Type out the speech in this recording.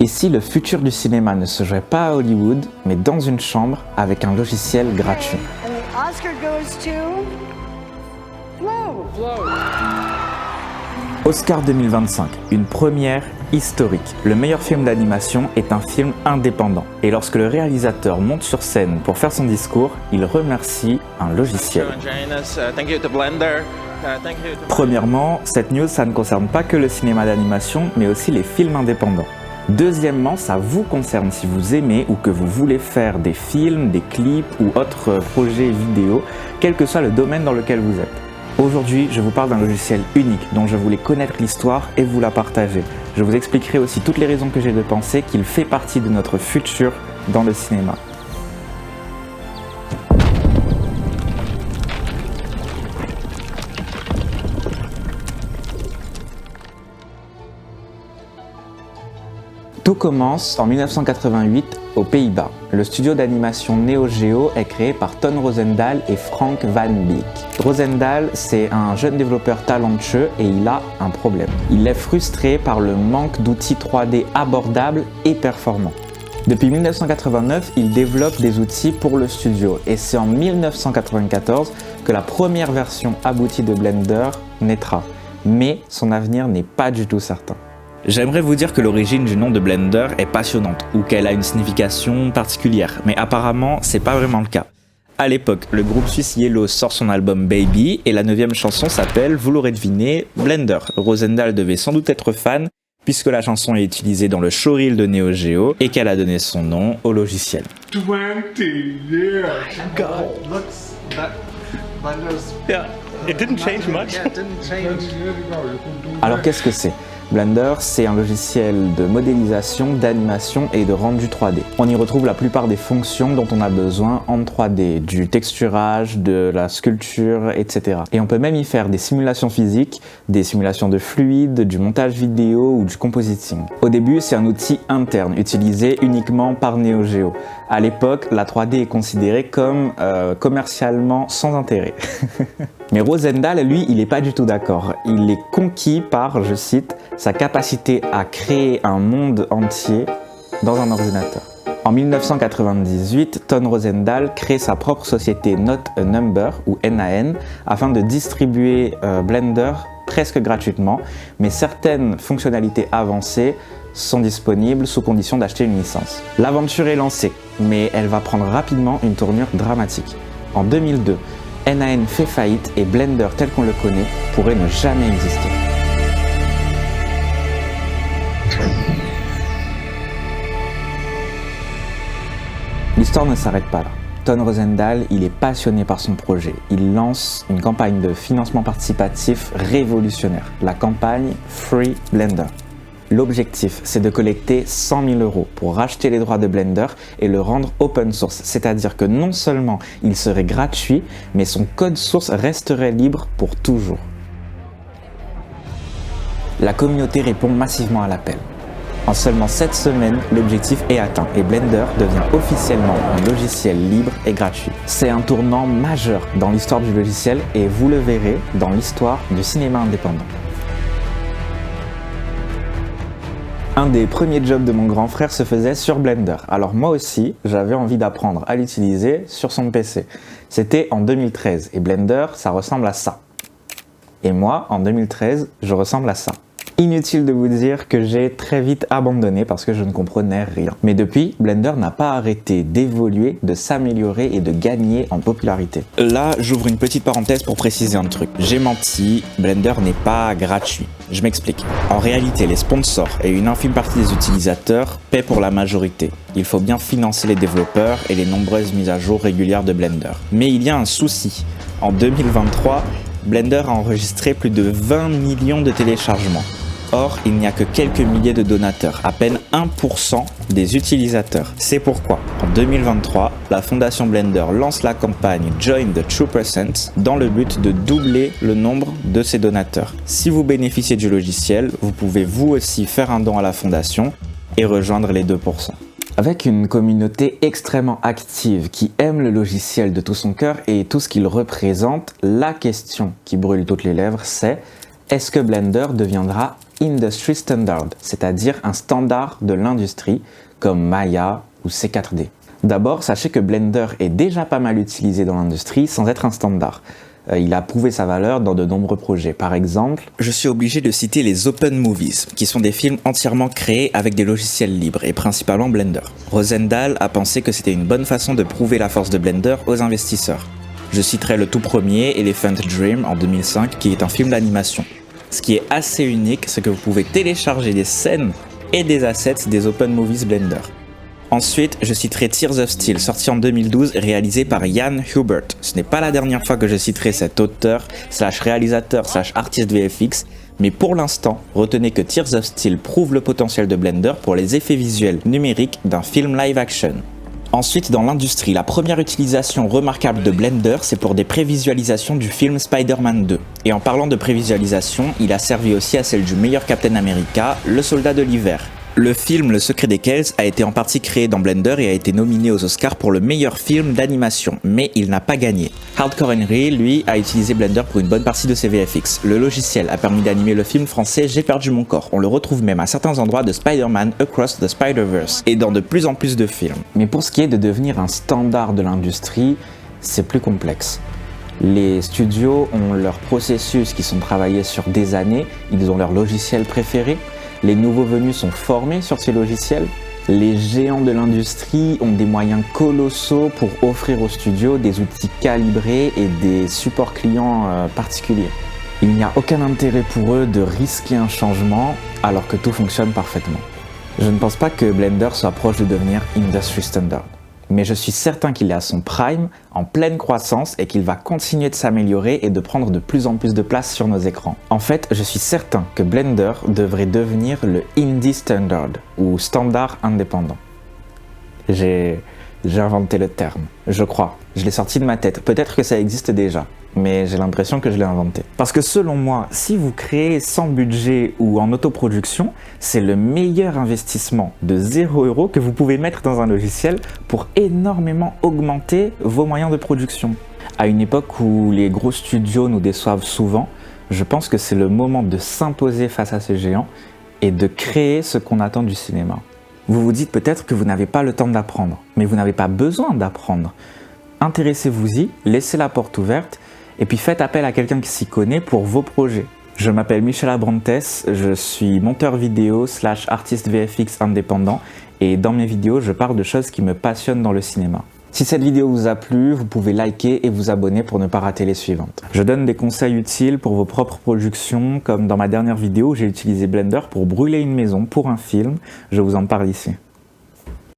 Et si le futur du cinéma ne se jouait pas à Hollywood, mais dans une chambre avec un logiciel gratuit? And the Oscar goes to Flow. Oscar 2025, une première historique. Le meilleur film d'animation est un film indépendant. Et lorsque le réalisateur monte sur scène pour faire son discours, il remercie un logiciel. Premièrement, cette news, ça ne concerne pas que le cinéma d'animation, mais aussi les films indépendants. Deuxièmement, ça vous concerne si vous aimez ou que vous voulez faire des films, des clips ou autres projets vidéo, quel que soit le domaine dans lequel vous êtes. Aujourd'hui, je vous parle d'un logiciel unique dont je voulais connaître l'histoire et vous la partager. Je vous expliquerai aussi toutes les raisons que j'ai de penser qu'il fait partie de notre futur dans le cinéma. Tout commence en 1988 aux Pays-Bas. Le studio d'animation Neo Geo est créé par Ton Roosendaal et Frank Van Beek. Roosendaal, c'est un jeune développeur talentueux et il a un problème. Il est frustré par le manque d'outils 3D abordables et performants. Depuis 1989, il développe des outils pour le studio et c'est en 1994 que la première version aboutie de Blender naîtra. Mais son avenir n'est pas du tout certain. J'aimerais vous dire que l'origine du nom de Blender est passionnante ou qu'elle a une signification particulière, mais apparemment c'est pas vraiment le cas. À l'époque, le groupe suisse Yellow sort son album Baby et la 9e chanson s'appelle, vous l'aurez deviné, Blender. Roosendaal devait sans doute être fan puisque la chanson est utilisée dans le showreel de Neo Geo et qu'elle a donné son nom au logiciel. 20 years. God, looks that Blender's. Yeah, it didn't change much. Yeah, it didn't change. Alors qu'est-ce que c'est ? Blender, c'est un logiciel de modélisation, d'animation et de rendu 3D. On y retrouve la plupart des fonctions dont on a besoin en 3D, du texturage, de la sculpture, etc. Et on peut même y faire des simulations physiques, des simulations de fluides, du montage vidéo ou du compositing. Au début, c'est un outil interne, utilisé uniquement par Neo Geo. À l'époque, la 3D est considérée comme commercialement sans intérêt. Mais Roosendaal, lui, il n'est pas du tout d'accord. Il est conquis par, je cite, sa capacité à créer un monde entier dans un ordinateur. En 1998, Ton Roosendaal crée sa propre société Not a Number, ou NAN, afin de distribuer Blender presque gratuitement, mais certaines fonctionnalités avancées sont disponibles sous condition d'acheter une licence. L'aventure est lancée, mais elle va prendre rapidement une tournure dramatique. En 2002, NAN fait faillite et Blender tel qu'on le connaît pourrait ne jamais exister. L'histoire ne s'arrête pas là. Ton Roosendaal, il est passionné par son projet. Il lance une campagne de financement participatif révolutionnaire, la campagne Free Blender. L'objectif, c'est de collecter 100 000 € pour racheter les droits de Blender et le rendre open source, c'est-à-dire que non seulement il serait gratuit, mais son code source resterait libre pour toujours. La communauté répond massivement à l'appel. En seulement 7 semaines, l'objectif est atteint et Blender devient officiellement un logiciel libre et gratuit. C'est un tournant majeur dans l'histoire du logiciel et vous le verrez dans l'histoire du cinéma indépendant. Un des premiers jobs de mon grand frère se faisait sur Blender. Alors moi aussi, j'avais envie d'apprendre à l'utiliser sur son PC. C'était en 2013 et Blender, ça ressemble à ça. Et moi, en 2013, je ressemble à ça. Inutile de vous dire que j'ai très vite abandonné parce que je ne comprenais rien. Mais depuis, Blender n'a pas arrêté d'évoluer, de s'améliorer et de gagner en popularité. Là, j'ouvre une petite parenthèse pour préciser un truc. J'ai menti, Blender n'est pas gratuit. Je m'explique. En réalité, les sponsors et une infime partie des utilisateurs paient pour la majorité. Il faut bien financer les développeurs et les nombreuses mises à jour régulières de Blender. Mais il y a un souci. En 2023, Blender a enregistré plus de 20 millions de téléchargements. Or, il n'y a que quelques milliers de donateurs, à peine 1% des utilisateurs. C'est pourquoi, en 2023, la fondation Blender lance la campagne Join the 2% dans le but de doubler le nombre de ses donateurs. Si vous bénéficiez du logiciel, vous pouvez vous aussi faire un don à la fondation et rejoindre les 2%. Avec une communauté extrêmement active qui aime le logiciel de tout son cœur et tout ce qu'il représente, la question qui brûle toutes les lèvres, c'est: est-ce que Blender deviendra industry standard, c'est-à-dire un standard de l'industrie comme Maya ou C4D. D'abord, sachez que Blender est déjà pas mal utilisé dans l'industrie sans être un standard. Il a prouvé sa valeur dans de nombreux projets. Par exemple, je suis obligé de citer les Open Movies, qui sont des films entièrement créés avec des logiciels libres, et principalement Blender. Rosendahl a pensé que c'était une bonne façon de prouver la force de Blender aux investisseurs. Je citerai le tout premier, Elephant Dream, en 2005, qui est un film d'animation. Ce qui est assez unique, c'est que vous pouvez télécharger des scènes et des assets des Open Movies Blender. Ensuite, je citerai Tears of Steel, sorti en 2012, réalisé par Jan Hubert. Ce n'est pas la dernière fois que je citerai cet auteur, réalisateur, artiste VFX, mais pour l'instant, retenez que Tears of Steel prouve le potentiel de Blender pour les effets visuels numériques d'un film live action. Ensuite, dans l'industrie, la première utilisation remarquable de Blender, c'est pour des prévisualisations du film Spider-Man 2. Et en parlant de prévisualisation, il a servi aussi à celle du meilleur Captain America, le soldat de l'hiver. Le film Le Secret des Kells a été en partie créé dans Blender et a été nominé aux Oscars pour le meilleur film d'animation, mais il n'a pas gagné. Hardcore Henry, lui, a utilisé Blender pour une bonne partie de ses VFX. Le logiciel a permis d'animer le film français J'ai perdu mon corps. On le retrouve même à certains endroits de Spider-Man Across the Spider-Verse et dans de plus en plus de films. Mais pour ce qui est de devenir un standard de l'industrie, c'est plus complexe. Les studios ont leurs processus qui sont travaillés sur des années, ils ont leur logiciel préféré. Les nouveaux venus sont formés sur ces logiciels. Les géants de l'industrie ont des moyens colossaux pour offrir aux studios des outils calibrés et des supports clients particuliers. Il n'y a aucun intérêt pour eux de risquer un changement alors que tout fonctionne parfaitement. Je ne pense pas que Blender soit proche de devenir industry standard. Mais je suis certain qu'il est à son prime, en pleine croissance et qu'il va continuer de s'améliorer et de prendre de plus en plus de place sur nos écrans. En fait, je suis certain que Blender devrait devenir le Indie Standard, ou standard indépendant. J'ai inventé le terme, je crois. Je l'ai sorti de ma tête. Peut-être que ça existe déjà, mais j'ai l'impression que je l'ai inventé. Parce que selon moi, si vous créez sans budget ou en autoproduction, c'est le meilleur investissement de 0 € que vous pouvez mettre dans un logiciel pour énormément augmenter vos moyens de production. À une époque où les gros studios nous déçoivent souvent, je pense que c'est le moment de s'imposer face à ces géants et de créer ce qu'on attend du cinéma. Vous vous dites peut-être que vous n'avez pas le temps d'apprendre, mais vous n'avez pas besoin d'apprendre. Intéressez-vous-y, laissez la porte ouverte et puis faites appel à quelqu'un qui s'y connaît pour vos projets. Je m'appelle Michel Abrantes, je suis monteur vidéo / artiste VFX indépendant et dans mes vidéos, je parle de choses qui me passionnent dans le cinéma. Si cette vidéo vous a plu, vous pouvez liker et vous abonner pour ne pas rater les suivantes. Je donne des conseils utiles pour vos propres productions, comme dans ma dernière vidéo, j'ai utilisé Blender pour brûler une maison pour un film. Je vous en parle ici.